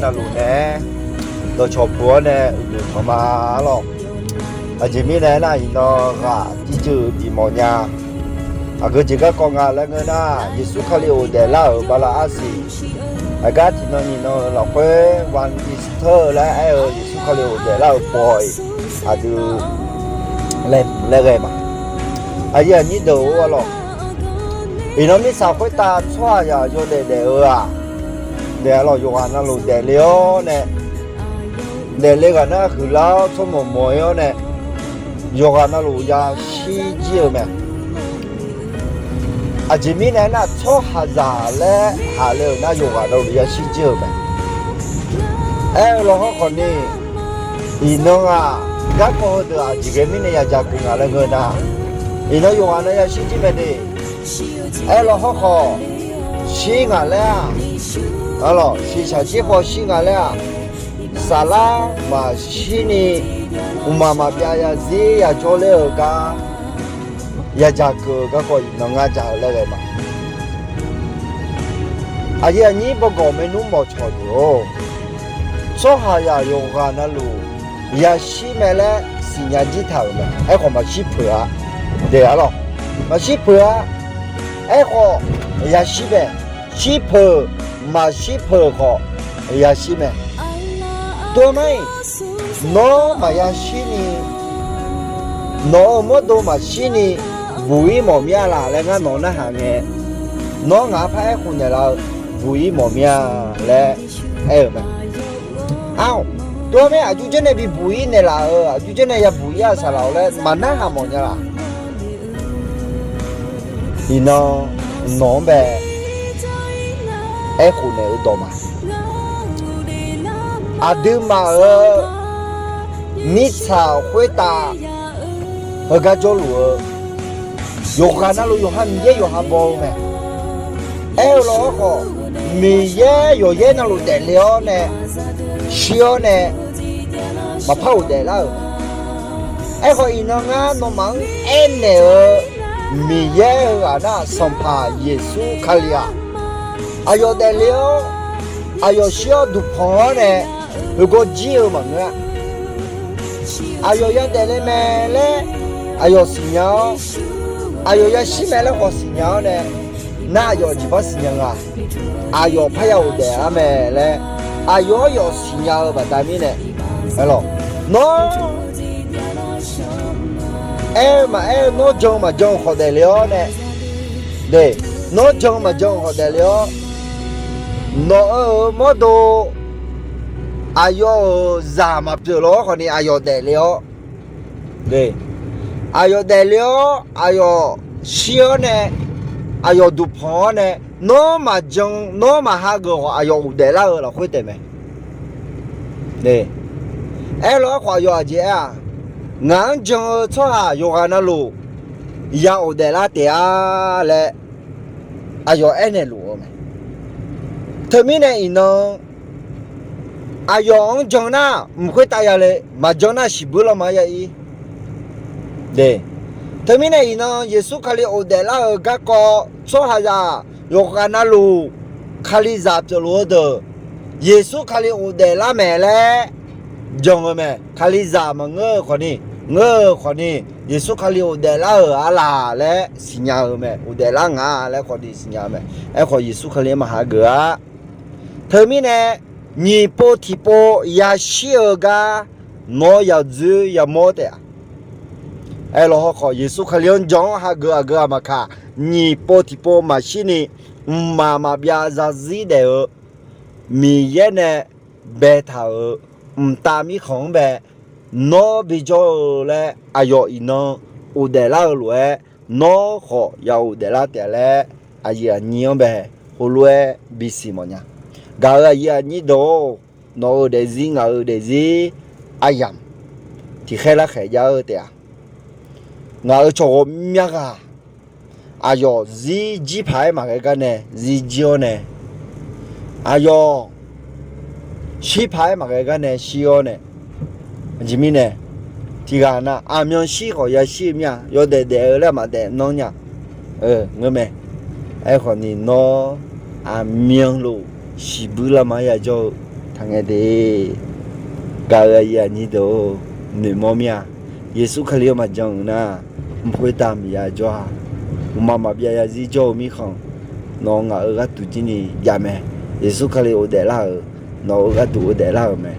那路呢，到潮坡呢，路他妈了，前面呢那一道啊，地就比毛呢，个这个讲啊那个呢，耶稣考虑我的老巴拉阿西，个听到你那老会玩伊斯特来，耶稣考虑我的老 boy， 就来个嘛，呀你都我了。因为你社会大错呀，就得啊，得了用啊那路得了呢，得那个那后来从么样呢，用啊那路呀西街嘛，前面呢那错下咋嘞，下了那用啊那路呀西街嘛，老好看呢，因为啊，家搞的啊，这个面呢也加工啊那个呐，因为用啊那呀西街嘛的。老好好，西安了，了，西下几号西安了，沙拉嘛西呢，我妈妈边呀子呀做了个，呀加个能啊加那个嘛，呀你不搞没弄没错的哦，做下呀用个那路，呀西面嘞是年纪头嘛，好嘛西坡啊，对啊咯，嘛西坡啊。好，也西呗，西坡嘛西坡好，也西呗。对没？孬嘛也西呢，孬么多嘛西呢，不一毛面啦，那个孬那行的，孬俺拍混的了，不一毛面嘞，没？对没？就真的比不一的啦，就真的也不一样啥了嘞，蛮难行毛的啦。你呢？孬呗，混的多嘛？对嘛米草会打，个走路，有哈那路有哈米也有哈包没？老好，米也有也那路得了呢，小呢，嘛跑得了。好，伊那个农忙呢。米耶啊那上爬耶稣卡里啊，有得了，有小肚胖呢，如果只有嘛有要得了没嘞，有新娘，有要西没了好新娘呢，那有几把新娘啊，有怕要得啊没嘞，有新娘吧大米呢，咯喏。嘛孬种嘛种好得了呢，对，孬种嘛种好得了，孬么多，有啥嘛不了，可能有得了，对，有得了，有小呢，有肚胖呢，孬嘛种，孬嘛哈个话，有得了会得没？对，老话有姐啊。俺讲错哈，有个那路，要的那点啊嘞，有那路没？他们呢，伊能，用讲那不会打下来，嘛讲那是不了嘛呀伊，对，他们呢，伊能耶稣卡里有的那个错哈呀，有个那路，卡里杂着路的，耶稣卡里有的那没嘞。讲个没？卡里咋么可能耶稣卡里有的啦阿拉嘞，新娘没？有的啦啊嘞，可能新娘没？可耶稣卡里嘛哈个啊？他们呢？你不提不也小个，我要做要么的啊？老好考耶稣卡里讲哈个嘛卡，你不提不嘛是呢？妈别咋子的米也呢？白头。大米空呗，孬比较嘞，有一孬，有的那路诶，孬好有的那点嘞，也你样呗，后路诶，比什么呀？搞也你都，孬的是我的是，呀，提开了开要的呀，我做咩个？有是鸡排嘛个呢，是椒呢，有。西牌嘛个呢，西欧呢，前面呢，这个那阿明西好也西面，有的了嘛的弄呀，我们，可能孬阿明路西部了嘛也就 thằng nghe đi cờ ya như đồ nửa mò mía Giêsu khai liêu mà chồng na phải tạm ya cho mà bây giờ gì cho mi không nó ngã ở cái tụi này ya mẹ Giêsu khai liêu để là nó ở cái tụi để là mẹ